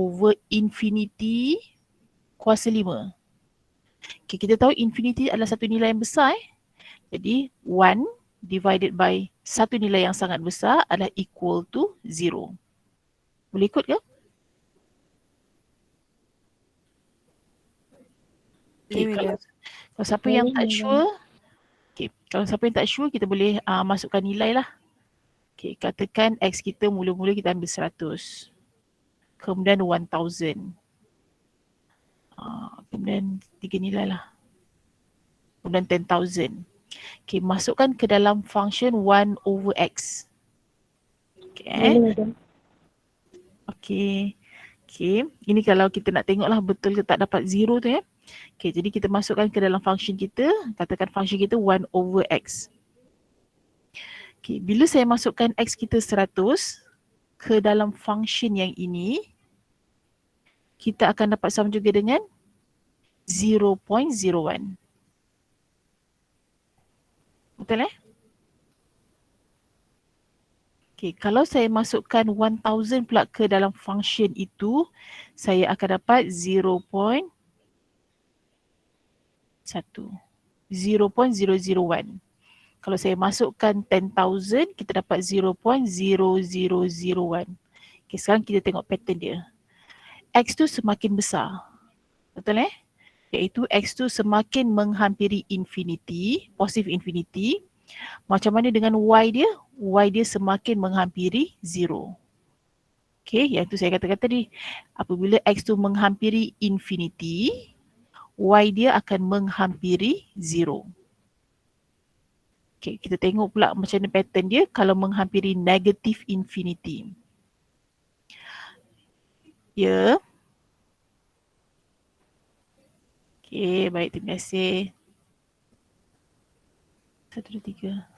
over infinity kuasa 5. Okay, kita tahu infinity adalah satu nilai yang besar. Jadi 1 divided by satu nilai yang sangat besar adalah equal to 0. Boleh ikut ke? Okay, kalau siapa yang tak sure, kalau siapa yang tak sure, kita boleh masukkan nilai lah. Okay, katakan X kita mula-mula kita ambil 100. Kemudian 1000. Kemudian 3 nilai lah. Kemudian 10,000. Okay, masukkan ke dalam function 1 over X. Okay. Okay. Okay, ini kalau kita nak tengok lah betul ke tak dapat 0 tu ya. Okay, jadi kita masukkan ke dalam function kita, katakan function kita 1 over X. Okay, bila saya masukkan X kita 100 ke dalam function yang ini, kita akan dapat sama juga dengan 0.01. Betul eh? Okay, kalau saya masukkan 1000 pula ke dalam function itu, saya akan dapat 0.1. 0.001. Kalau saya masukkan 10,000, kita dapat 0.0001. Okay, sekarang kita tengok pattern dia. X tu semakin besar. Betul eh? Iaitu X tu semakin menghampiri infinity, positive infinity. Macam mana dengan Y dia? Y dia semakin menghampiri 0. Okay, yang tu saya katakan tadi. Apabila X tu menghampiri infinity, Y dia akan menghampiri 0. Okay, kita tengok pula macam mana pattern dia kalau menghampiri negative infinity. Ya. Okay, baik, terima kasih. 1, 2, 3.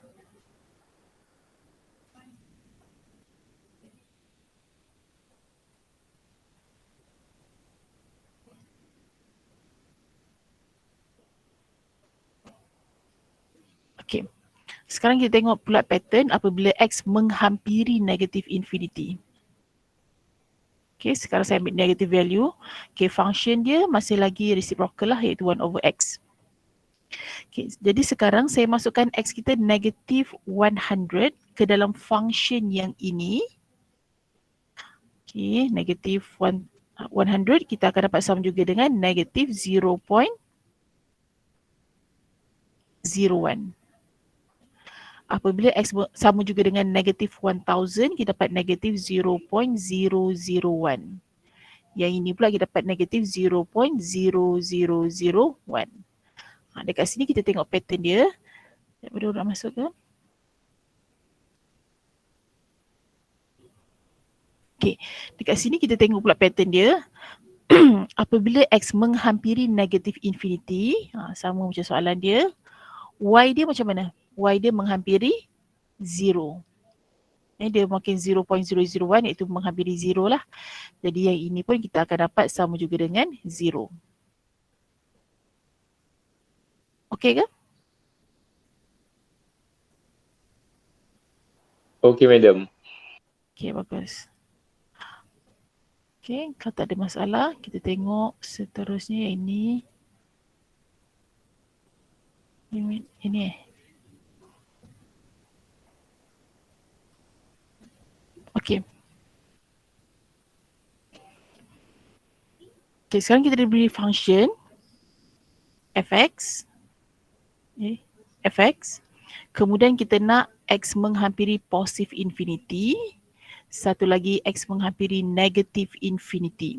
Okay. Sekarang kita tengok pula pattern apabila X menghampiri negative infinity. Okay, sekarang saya ambil negative value. Okay, function dia masih lagi reciprocal lah iaitu 1 over X. Okay, jadi sekarang saya masukkan X kita negative 100 ke dalam function yang ini. Okay, negative 100 kita akan dapat sama juga dengan negative 0.01. Apabila X sama juga dengan negative 1000, kita dapat negative 0.001. Yang ini pula kita dapat negative 0.0001. Dekat sini kita tengok pattern dia. Daripada orang masuk ke? Okay, dekat sini kita tengok pula pattern dia. Apabila X menghampiri negative infinity, sama macam soalan dia, Y dia macam mana? Y dia menghampiri 0. Dia makin 0.001 iaitu menghampiri 0 lah. Jadi yang ini pun kita akan dapat sama juga dengan 0. Okey ke? Okey, madam. Okey, bagus. Okey, kalau tak ada masalah, kita tengok seterusnya yang ini. Ini Okey. Okey, sekarang kita diberi function fx. Fx. Kemudian kita nak X menghampiri positive infinity. Satu lagi X menghampiri negative infinity.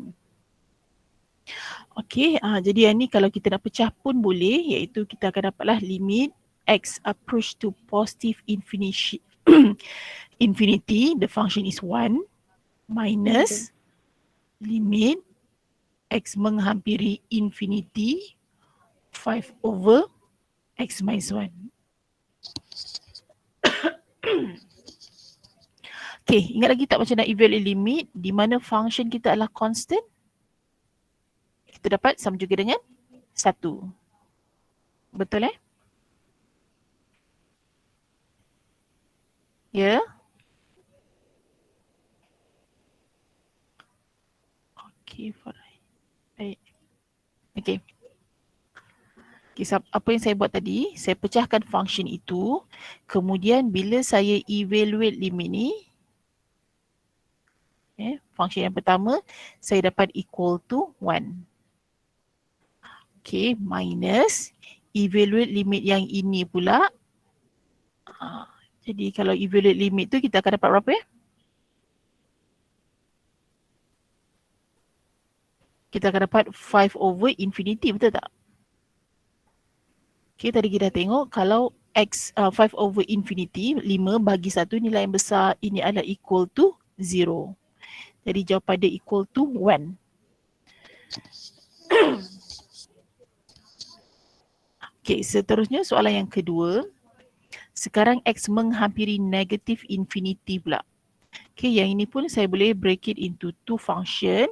Okey, jadi yang ni kalau kita nak pecah pun boleh, iaitu kita akan dapatlah limit X approach to positive infinity. Infinity, the function is 1 minus limit X menghampiri infinity 5 over X minus 1. Okay, ingat lagi tak macam nak evaluate limit di mana function kita adalah constant? Kita dapat sama juga dengan 1. Betul eh? Ya? Okay, alright. Baik. Okay. Okay, apa yang saya buat tadi, saya pecahkan function itu, kemudian bila saya evaluate limit ni, function yang pertama, saya dapat equal to 1. Okay, minus evaluate limit yang ini pula. Jadi kalau evaluate limit tu kita akan dapat berapa ya? Kita akan dapat 5 over infinity, betul tak? Okay, tadi kita tengok kalau x 5 over infinity, 5 bagi 1 nilai yang besar, ini adalah equal to 0. Jadi jawapan dia equal to 1. Okay, seterusnya soalan yang kedua. Sekarang x menghampiri negative infinity pula. Okay, yang ini pun saya boleh break it into two function.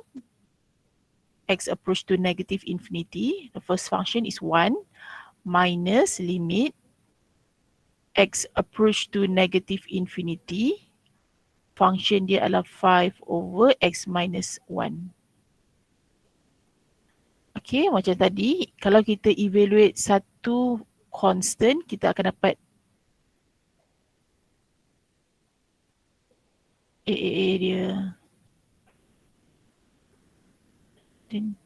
X approach to negative infinity. The first function is 1 minus limit x approach to negative infinity. Function dia adalah 5 over x minus 1. Okay, macam tadi, kalau kita evaluate satu constant, kita akan dapat A dia. Then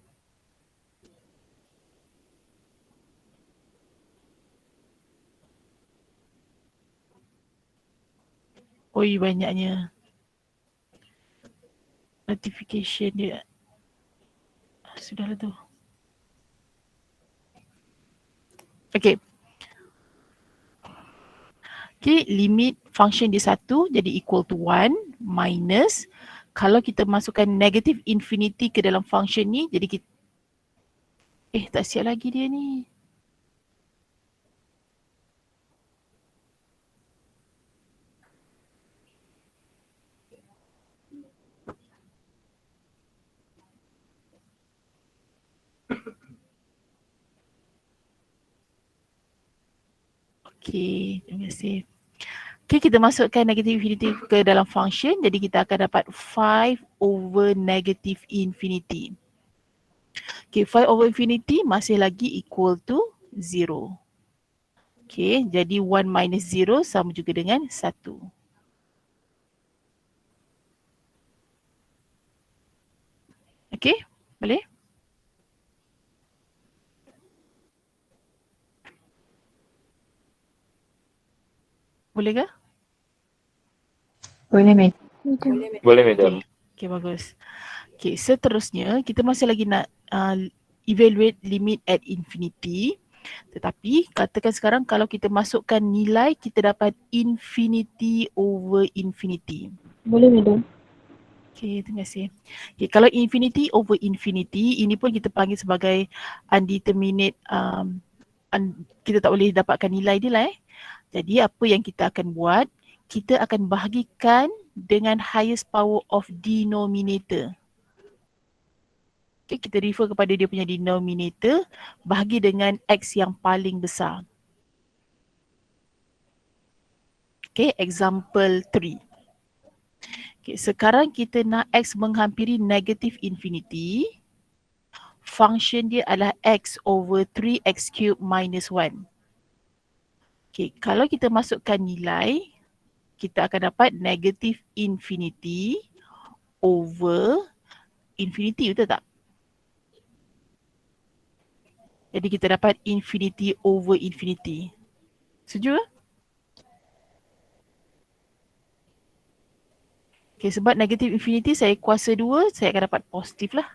oi, banyaknya notification dia. Sudahlah tu. Okay. Okay, limit function dia 1 jadi equal to 1 minus kalau kita masukkan negative infinity ke dalam function ni, jadi kita tak siap lagi dia ni. Okay, terima kasih. Okay, kita masukkan negative infinity ke dalam function, jadi kita akan dapat 5 over negative infinity. Okay, 5 over infinity masih lagi equal to 0. Okay, jadi 1 minus 0 sama juga dengan 1. Okay, boleh? Boleh ke? Boleh, Madam. Boleh, Madam. Okay, bagus. Okay, seterusnya kita masih lagi nak evaluate limit at infinity. Tetapi katakan sekarang kalau kita masukkan nilai, kita dapat infinity over infinity. Boleh, Madam. Okay, terima kasih. Okay, kalau infinity over infinity, ini pun kita panggil sebagai undeterminate, kita tak boleh dapatkan nilai dia lah. Jadi apa yang kita akan buat, kita akan bahagikan dengan highest power of denominator. Okay, kita refer kepada dia punya denominator, bahagi dengan x yang paling besar. Okay, example 3. Okay, sekarang kita nak x menghampiri negative infinity. Function dia adalah x over 3x cubed minus 1. Okay, kalau kita masukkan nilai, kita akan dapat negative infinity over infinity, betul tak? Jadi kita dapat infinity over infinity. Setuju? Okay, sebab negative infinity saya kuasa 2, saya akan dapat positif lah.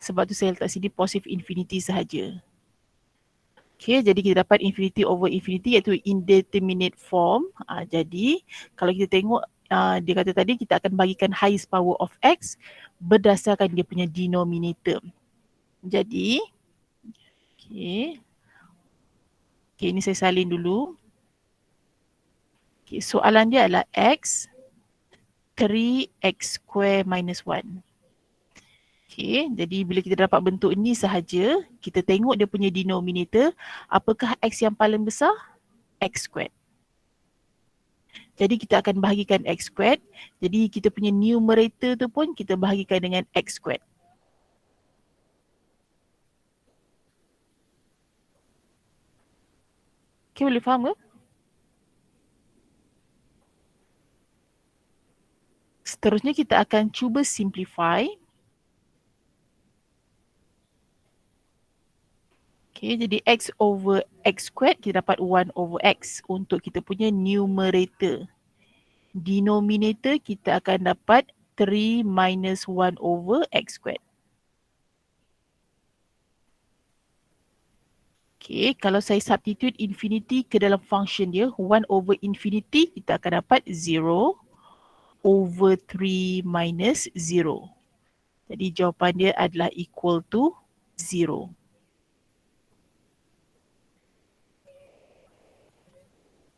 Sebab tu saya letak sini positive infinity sahaja. Okay, jadi kita dapat infinity over infinity iaitu indeterminate form. Jadi kalau kita tengok dia kata tadi kita akan bagikan highest power of x berdasarkan dia punya denominator. Jadi, okay ini saya salin dulu. Okay, soalan dia adalah x 3x square minus 1. Okay, jadi bila kita dapat bentuk ni sahaja, kita tengok dia punya denominator, apakah x yang paling besar? X squared. Jadi kita akan bahagikan x squared, jadi kita punya numerator tu pun kita bahagikan dengan x squared. Okay, boleh faham ke? Seterusnya kita akan cuba simplify. Okay, jadi x over x squared kita dapat 1 over x untuk kita punya numerator. Denominator kita akan dapat 3 minus 1 over x squared. Okay, kalau saya substitute infinity ke dalam function dia, 1 over infinity kita akan dapat 0 over 3 minus 0. Jadi jawapan dia adalah equal to 0.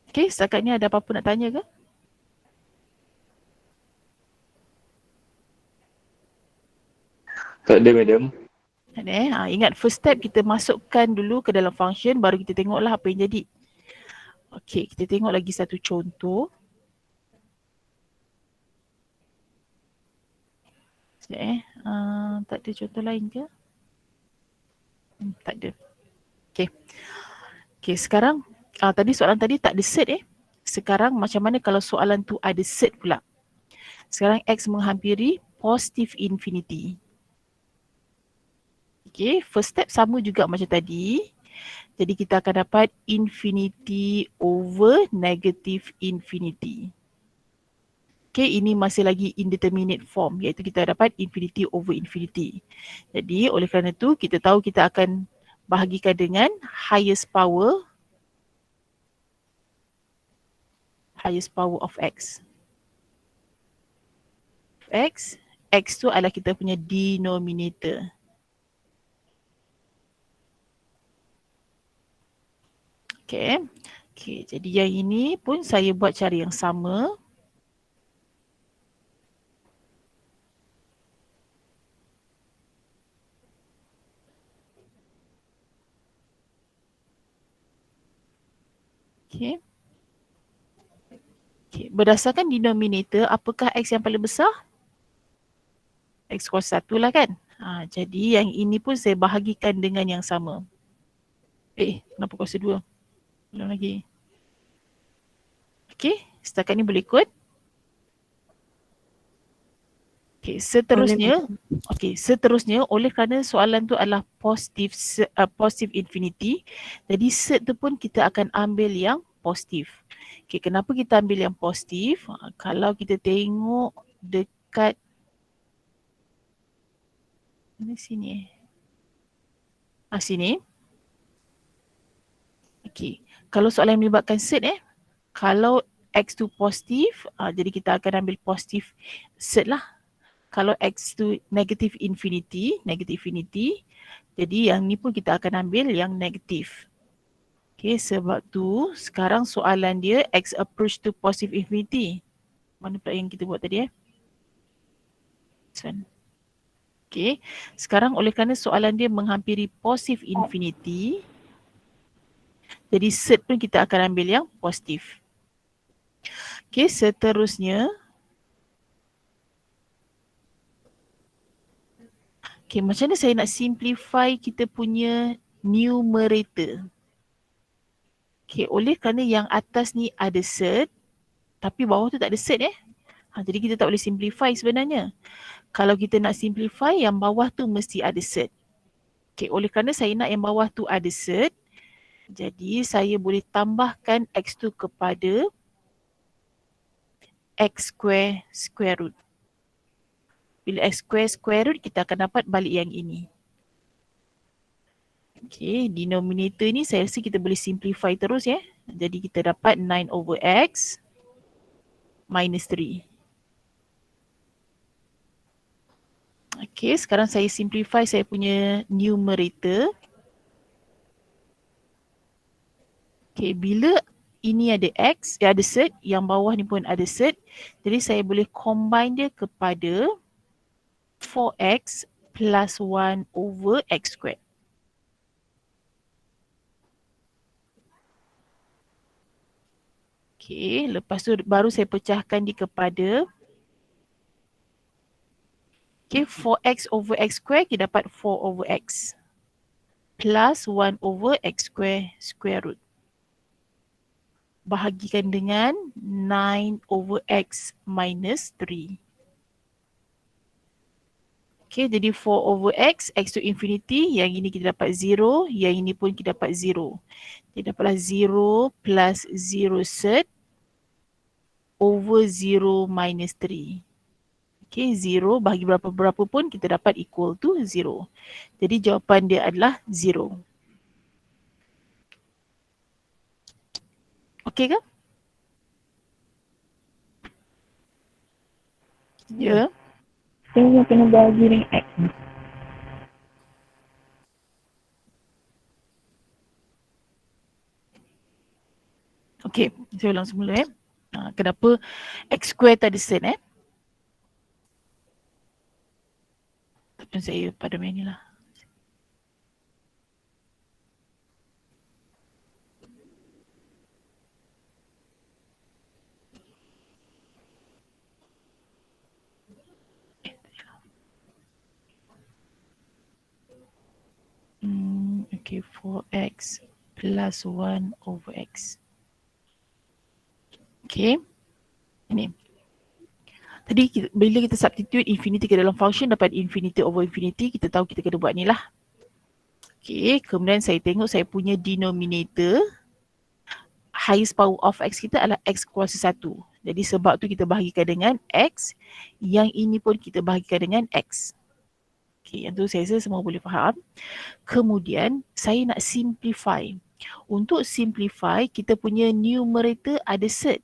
Okay, setakat ni ada apa-apa nak tanya ke? Tak ada, madam. Ingat first step kita masukkan dulu ke dalam function, baru kita tengoklah apa yang jadi. Okay, kita tengok lagi satu contoh. Sekejap tak ada contoh lain ke? Tak ada. Okay. Okay, sekarang tadi soalan tadi tak ada set Sekarang macam mana kalau soalan tu ada set pula? Sekarang X menghampiri positive infinity. Okay, first step sama juga macam tadi. Jadi kita akan dapat infinity over negative infinity. Okay, ini masih lagi indeterminate form, iaitu kita dapat infinity over infinity. Jadi oleh kerana itu kita tahu kita akan bahagikan dengan highest power of X. X tu adalah kita punya denominator. Okay. Okay, jadi yang ini pun saya buat cara yang sama. Okay. Okay. Berdasarkan denominator, apakah X yang paling besar? X kuasa 1 lah kan? Jadi yang ini pun saya bahagikan dengan yang sama. Kenapa kuasa 2? Belum lagi. Okay, setakat ni boleh ikut. Okay, seterusnya oleh kerana soalan tu adalah positive infinity, jadi set tu pun kita akan ambil yang positif. Okay, kenapa kita ambil yang positif? Kalau kita tengok dekat mana sini? Sini. Okay, kalau soalan melibatkan set kalau X tu positif, jadi kita akan ambil positif set lah. Kalau X tu negative infinity, jadi yang ni pun kita akan ambil yang negatif. Okay, sebab tu sekarang soalan dia X approach to positive infinity. Mana pula yang kita buat tadi Okay, sekarang oleh kerana soalan dia menghampiri positive infinity, jadi set pun kita akan ambil yang positif. Okay, seterusnya okay, macam mana saya nak simplify kita punya numerator? Okay, oleh kerana yang atas ni ada set, tapi bawah tu tak ada set jadi kita tak boleh simplify sebenarnya. Kalau kita nak simplify, yang bawah tu mesti ada set. Okay, oleh kerana saya nak yang bawah tu ada set, jadi saya boleh tambahkan X tu kepada X square root. Bila X square root, kita akan dapat balik yang ini. Okay, denominator ni saya rasa kita boleh simplify terus Jadi kita dapat 9 over X minus 3. Okay, sekarang saya simplify saya punya numerator. Okay, bila ini ada X, ada set, yang bawah ni pun ada set. Jadi saya boleh combine dia kepada 4X plus 1 over X squared. Okay, lepas tu baru saya pecahkan dia kepada 4X over X square, kita dapat 4 over X plus 1 over X square root. bahagikan dengan 9/x minus 3. Okay, jadi 4/x, x to infinity, yang ini kita dapat 0, yang ini pun kita dapat 0. Jadi dapatlah 0 plus 0 cert over 0 minus 3. Okay, 0 bagi berapa-berapa pun kita dapat equal to 0. Jadi jawapan dia adalah 0. Okay ke? Ya. Saya kena bagi dengan X. Okay, saya ulang semula kenapa x square tak ada set Tapi saya pada main ni lah. Okay, 4x plus 1/x. Okay, ini. Tadi bila kita substitute infinity ke dalam function dapat infinity over infinity, kita tahu kita kena buat ni lah. Okay, kemudian saya tengok saya punya denominator, highest power of x kita adalah x kuasa 1. Jadi sebab tu kita bahagikan dengan x, yang ini pun kita bahagikan dengan x. Okay, yang tu saya rasa semua boleh faham. Kemudian saya nak simplify. Untuk simplify, kita punya numerator ada set,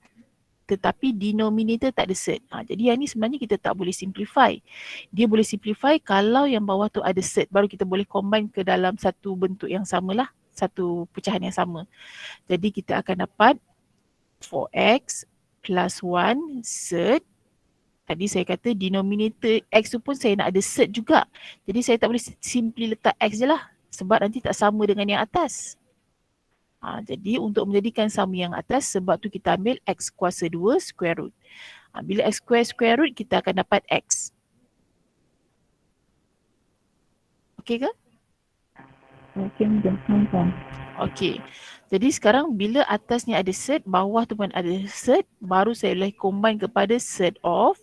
tetapi denominator tak ada set. Jadi yang ni sebenarnya kita tak boleh simplify. Dia boleh simplify kalau yang bawah tu ada set, baru kita boleh combine ke dalam satu bentuk yang samalah, satu pecahan yang sama. Jadi kita akan dapat 4x plus 1 set. Tadi saya kata denominator x tu pun saya nak ada set juga. Jadi saya tak boleh simply letak x je lah, sebab nanti tak sama dengan yang atas. Jadi untuk menjadikan sama yang atas, sebab tu kita ambil x kuasa 2 square root. Bila x square root, kita akan dapat x. Okey ke? Okey, dah faham. Okey. Jadi sekarang bila atasnya ada set, bawah tu pun ada set, baru saya boleh combine kepada set of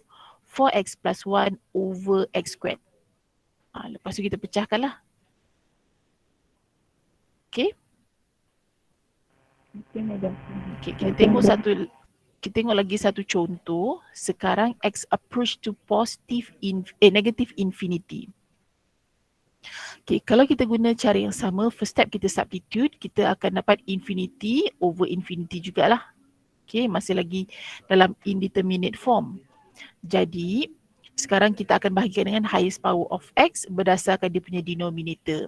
4x plus 1 over x squared. Lepas tu kita pecahkanlah. Okey. Okey, madam. Okey, kita tengok lagi satu contoh. Sekarang x approach to negative infinity. Okay, kalau kita guna cara yang sama, first step kita substitute, kita akan dapat infinity over infinity jugalah. Okay, masih lagi dalam indeterminate form. Jadi, sekarang kita akan bahagikan dengan highest power of x berdasarkan dia punya denominator.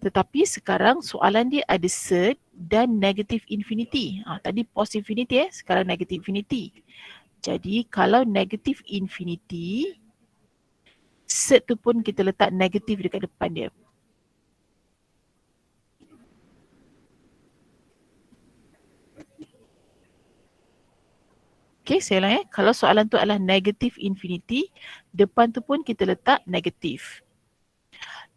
Tetapi sekarang soalan dia ada set dan negative infinity. Tadi positive infinity sekarang negative infinity. Jadi, kalau negative infinity, set tu pun kita letak negatif dekat depan dia. Okay, saya ulang Kalau soalan tu adalah negative infinity, depan tu pun kita letak negatif.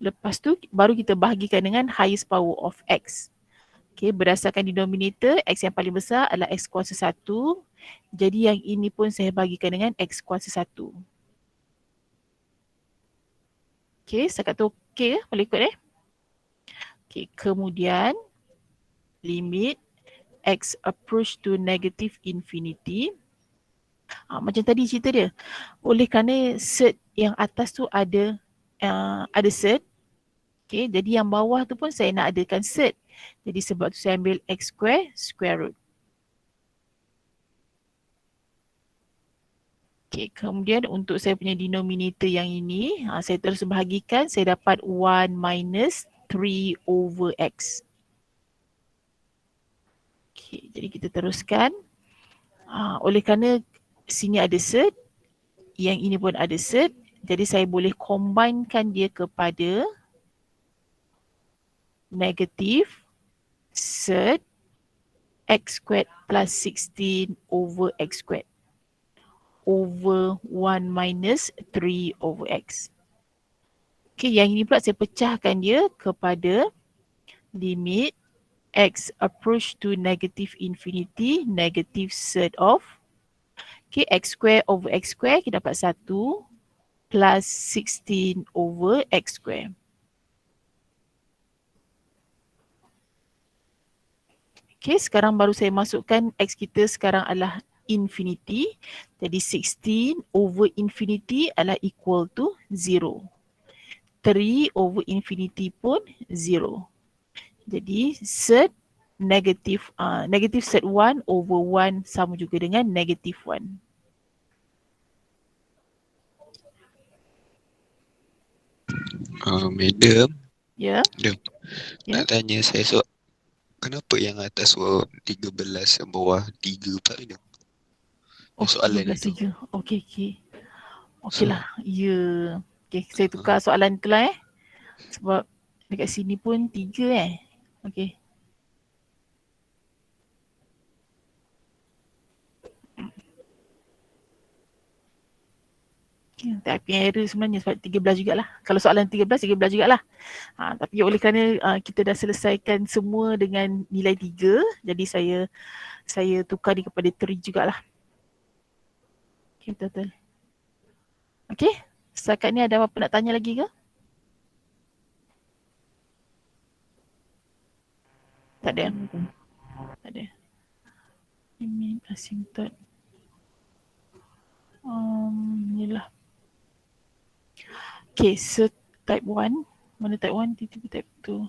Lepas tu baru kita bahagikan dengan highest power of x. Okay, berdasarkan denominator, x yang paling besar adalah x kuasa 1. Jadi yang ini pun saya bahagikan dengan x kuasa 1. Okay, setakat tu okay ke? Boleh ikut Okay, kemudian limit x approach to negative infinity. Macam tadi cerita dia, oleh kerana set yang atas tu ada set, okay, jadi yang bawah tu pun saya nak adakan set. Jadi sebab tu saya ambil x square root. Okay, kemudian untuk saya punya denominator yang ini, saya terus bahagikan, saya dapat 1 minus 3 over x. Okay, jadi kita teruskan. Oleh kerana sini ada set, yang ini pun ada set, jadi saya boleh combinekan dia kepada negative set x squared plus 16 over x squared over 1 minus 3 over x. Okay, yang ini pula saya pecahkan dia kepada limit x approach to negative infinity, negative set of, okay, x square over x square, kita dapat 1 plus 16 over x square. Okay, sekarang baru saya masukkan x kita sekarang adalah infinity. Jadi 16 over infinity adalah equal to 0. 3 over infinity pun 0. Jadi set negative set 1 over 1 sama juga dengan negative 1. Madam, Ya. Madam, Ya. nak tanya saya soal, kenapa yang atas suruh 13, yang bawah 3 pula ni? Oh, Soalan 13 itu. je. Okey, okey. So, Okeylah. Ya. Okey, saya tukar soalan tu lah sebab dekat sini pun 3 Okey. Tapi error sebenarnya sebab 13 jugalah. Kalau soalan 13 jugalah. Tapi oleh kerana kita dah selesaikan semua dengan nilai 3, jadi saya tukar dia kepada 3 jugalah. Okey, betul. Okey, setakat ni ada apa nak tanya lagi ke? Tak ada. Tak ada. Email asymptote. Inilah. Okay, so type 1. Mana type 1? Tiba-tiba type 2.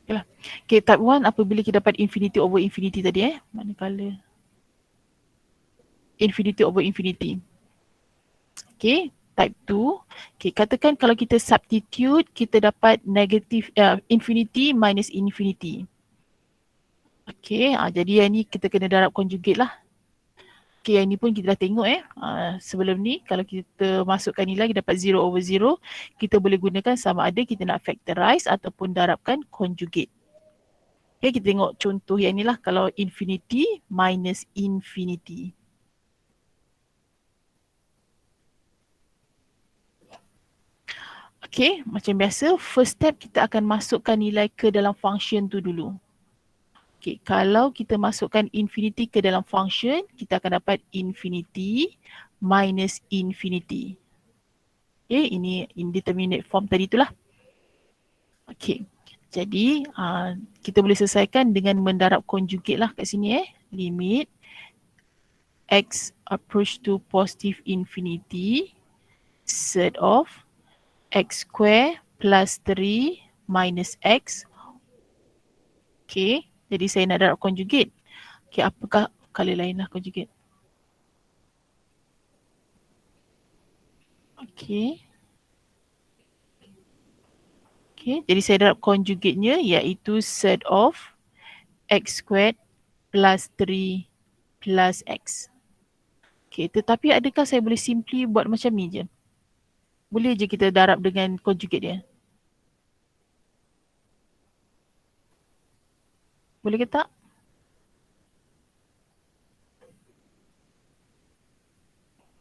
Okay lah. Okay, type 1 apabila kita dapat infinity over infinity tadi manakala infinity over infinity. Okay, type 2. Okay, katakan kalau kita substitute, kita dapat negative infinity minus infinity. Okay, jadi yang ni kita kena darab conjugate lah. Okay, yang ni pun kita dah tengok sebelum ni kalau kita masukkan nilai kita dapat 0 over 0, kita boleh gunakan sama ada kita nak factorize ataupun darabkan conjugate. Okay, kita tengok contoh yang ni lah kalau infinity minus infinity. Okay, macam biasa first step kita akan masukkan nilai ke dalam function tu dulu. Okay, kalau kita masukkan infinity ke dalam function, kita akan dapat infinity minus infinity. Okay, ini indeterminate form tadi itulah. Okay, jadi kita boleh selesaikan dengan mendarab conjugate lah kat sini Limit x approach to positive infinity set of x square plus 3 minus x. Okay, jadi saya nak darab conjugate. Okay, apakah kali lain lah conjugate? Okay. Okay, jadi saya darab conjugate-nya iaitu set of x squared plus 3 plus x. Okay, tetapi adakah saya boleh simply buat macam ni je? Boleh je kita darab dengan conjugate dia? Boleh ke tak?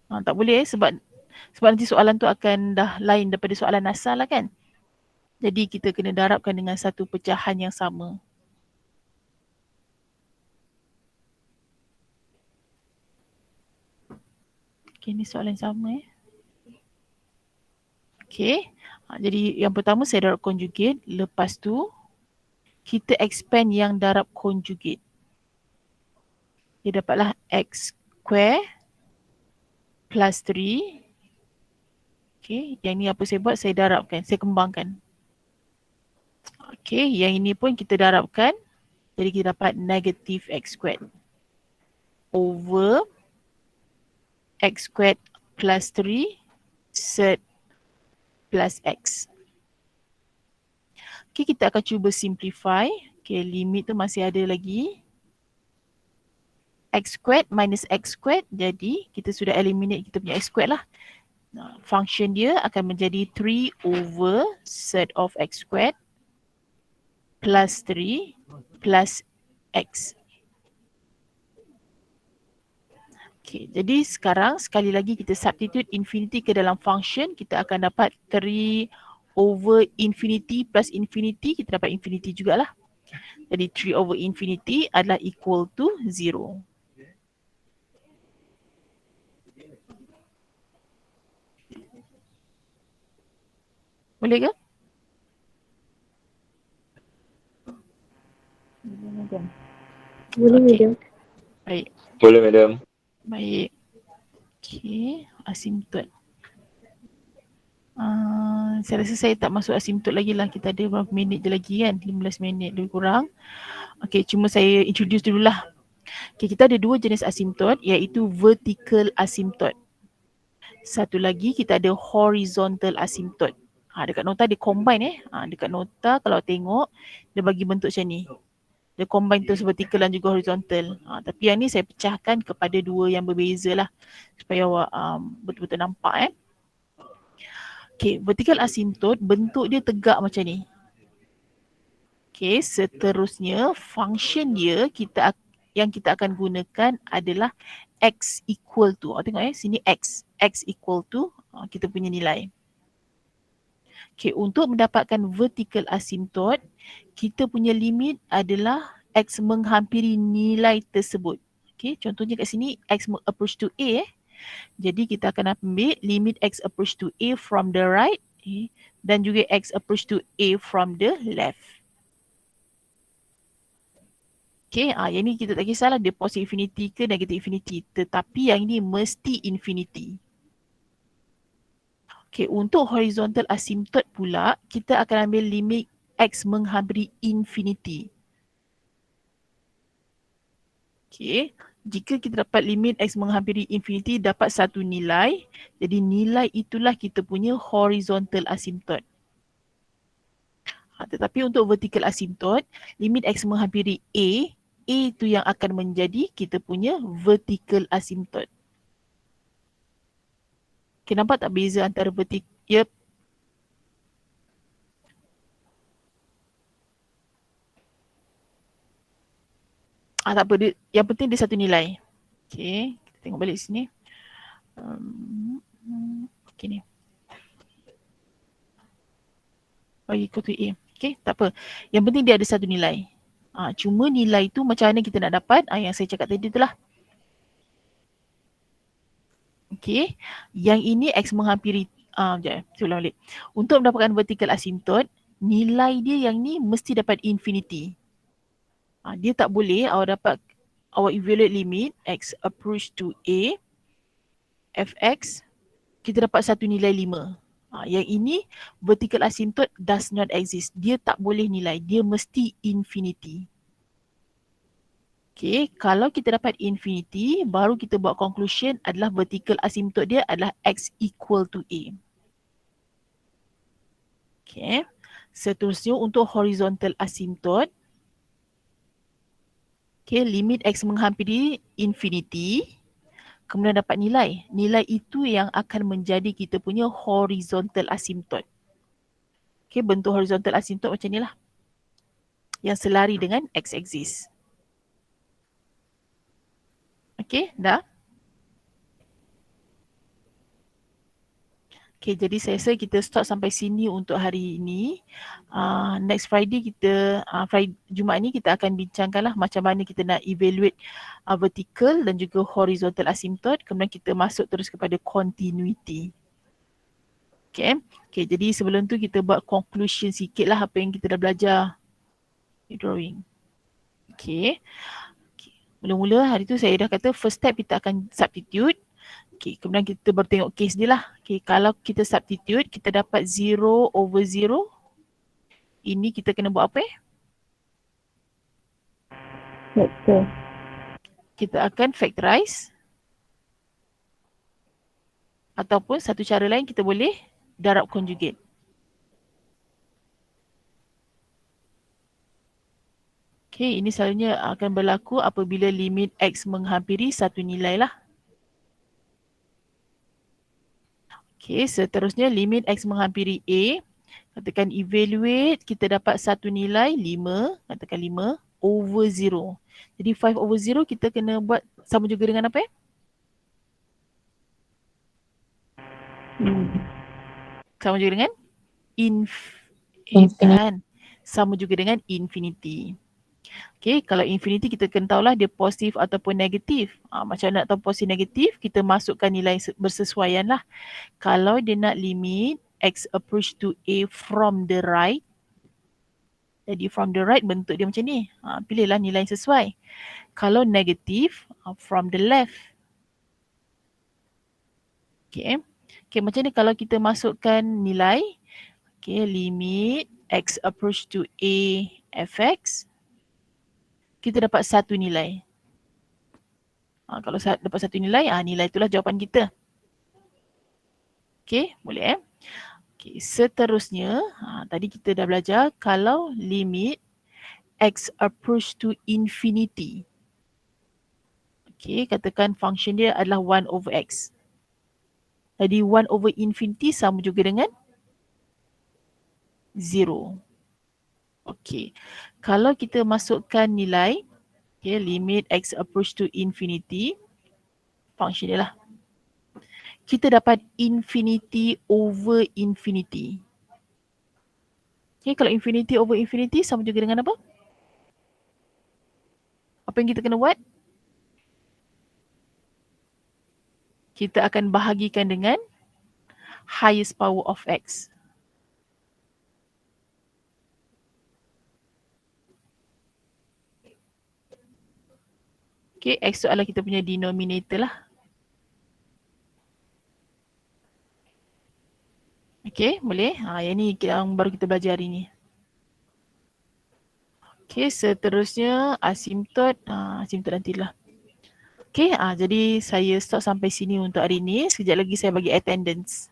Tak boleh sebab nanti soalan tu akan dah lain daripada soalan asal lah kan. Jadi kita kena darabkan dengan satu pecahan yang sama. Okay, ni soalan yang sama Okay, jadi yang pertama saya darab conjugate, lepas tu kita expand yang darab conjugate. Dia dapatlah x square plus 3. Okay, yang ni apa saya buat? Saya darabkan, saya kembangkan. Okay, yang ini pun kita darabkan. Jadi kita dapat negative x squared over x squared plus 3 set plus x. Okay, kita akan cuba simplify. Okay, limit tu masih ada lagi. X squared minus x squared, jadi kita sudah eliminate kita punya x squared lah. Function dia akan menjadi 3 over set of x squared plus 3 plus x. Okay, jadi sekarang sekali lagi kita substitute infinity ke dalam function, kita akan dapat 3 over infinity plus infinity, kita dapat infinity jugalah. Jadi 3 over infinity adalah equal to 0. Boleh ke? Boleh, Okey. madam. Baik. Boleh, madam. Baik. Okey, asymptote. Saya rasa saya tak masuk asymptote lagi lah. Kita ada berapa minit je lagi kan? 15 minit lebih kurang. Okey, cuma saya introduce dululah. Okey, kita ada dua jenis asymptote iaitu vertical asymptote. Satu lagi kita ada horizontal asymptote. Dekat nota dia combine dekat nota kalau tengok dia bagi bentuk macam ni. Dia combine terus vertical dan juga horizontal. Tapi yang ni saya pecahkan kepada dua yang berbeza lah supaya awak betul-betul nampak Okay, vertical asymptote bentuk dia tegak macam ni. Okay, seterusnya function dia yang kita akan gunakan adalah x equal to. Tengok sini x. X equal to kita punya nilai. Okay, untuk mendapatkan vertical asymptote, kita punya limit adalah x menghampiri nilai tersebut. Okay, contohnya kat sini x approach to a Jadi kita akan ambil limit x approach to a from the right dan juga x approach to a from the left. Okay, yang ni kita tak kisahlah dia positive infinity ke negative infinity. Tetapi yang ini mesti infinity. Okay, untuk horizontal asymptote pula, kita akan ambil limit x menghampiri infinity. Okay, jika kita dapat limit x menghampiri infinity dapat satu nilai, jadi nilai itulah kita punya horizontal asymptote. Tetapi untuk vertical asymptote, limit x menghampiri a itu yang akan menjadi kita punya vertical asymptote. Okay, nampak tak beza antara vertical? Yep. Tak apa, yang penting dia satu nilai. Okay, kita tengok balik sini. Okay ni. Equal to A. Okay, tak apa. Yang penting dia ada satu nilai. Cuma nilai tu macam mana kita nak dapat? Yang saya cakap tadi tu lah. Okay, yang ini x menghampiri. Sekejap, saya ulang balik. Untuk mendapatkan vertical asymptote, nilai dia yang ni mesti dapat infinity. Dia tak boleh awak evaluate limit x approach to a fx, kita dapat satu nilai 5. Yang ini vertical asymptote does not exist. Dia tak boleh nilai, dia mesti infinity. Okay, kalau kita dapat infinity, baru kita buat conclusion adalah vertical asymptote dia adalah x equal to a. Okay, seterusnya untuk horizontal asymptote, okay, limit x menghampiri infinity, kemudian dapat nilai. Nilai itu yang akan menjadi kita punya horizontal asymptote. Okay, bentuk horizontal asymptote macam ni lah. Yang selari dengan x-axis. Okay, dah? Okay, jadi saya rasa kita stop sampai sini untuk hari ini. Next Friday Jumaat ni kita akan bincangkanlah macam mana kita nak evaluate vertical dan juga horizontal asymptote. Kemudian kita masuk terus kepada continuity. Okay, jadi sebelum tu kita buat conclusion sikit lah apa yang kita dah belajar di drawing. Okay. Mula-mula hari tu saya dah kata first step kita akan substitute. Okay, kemudian kita baru tengok case dia lah. Okay, kalau kita substitute, kita dapat 0 over 0. Ini kita kena buat apa Vector. Kita akan factorize. Ataupun satu cara lain kita boleh darab conjugate. Okay, ini selalunya akan berlaku apabila limit x menghampiri satu nilai lah. Okay, seterusnya limit x menghampiri a. Katakan evaluate, kita dapat satu nilai 5, katakan 5 over 0. Jadi 5 over 0 kita kena buat sama juga dengan apa Sama juga dengan kan? Sama juga dengan infinity. Okay, kalau infinity kita kena tahulah dia positif ataupun negatif. Macam nak tahu positif negatif, kita masukkan nilai bersesuaian lah. Kalau dia nak limit x approach to a from the right, jadi from the right bentuk dia macam ni. Pilihlah nilai yang sesuai. Kalau negatif, from the left. Okay. Okay, macam ni kalau kita masukkan nilai, okay, limit x approach to a fx, kita dapat satu nilai. Kalau dapat satu nilai, nilai itulah jawapan kita. Okay, boleh Okay, seterusnya, tadi kita dah belajar kalau limit x approach to infinity. Okay, katakan function dia adalah 1 over x. Jadi 1 over infinity sama juga dengan 0. Okay, kalau kita masukkan nilai, okay, limit x approach to infinity, function dia lah. Kita dapat infinity over infinity. Okay, kalau infinity over infinity sama juga dengan apa? Apa yang kita kena buat? Kita akan bahagikan dengan highest power of x. Okay, x tu adalah kita punya denominator lah. Okay, boleh? Yang ni yang baru kita belajar hari ni. Okay, seterusnya asymptot. Asymptot nantilah. Okay, jadi saya stop sampai sini untuk hari ni. Sekejap lagi saya bagi attendance.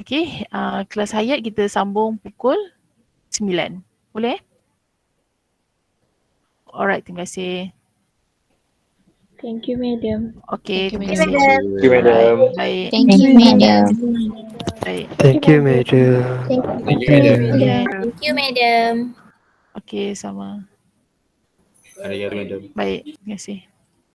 Okay, kelas hayat kita sambung pukul 9. Boleh? Alright, terima kasih. Thank you, madam. Okay, Thank you, terima kasih. madam. Thank you, madam. Baik, Thank you, madam. baik. Thank you, madam. Thank you, madam. Okay, Thank you, madam. okay, sama. Ada madam. Baik, terima kasih.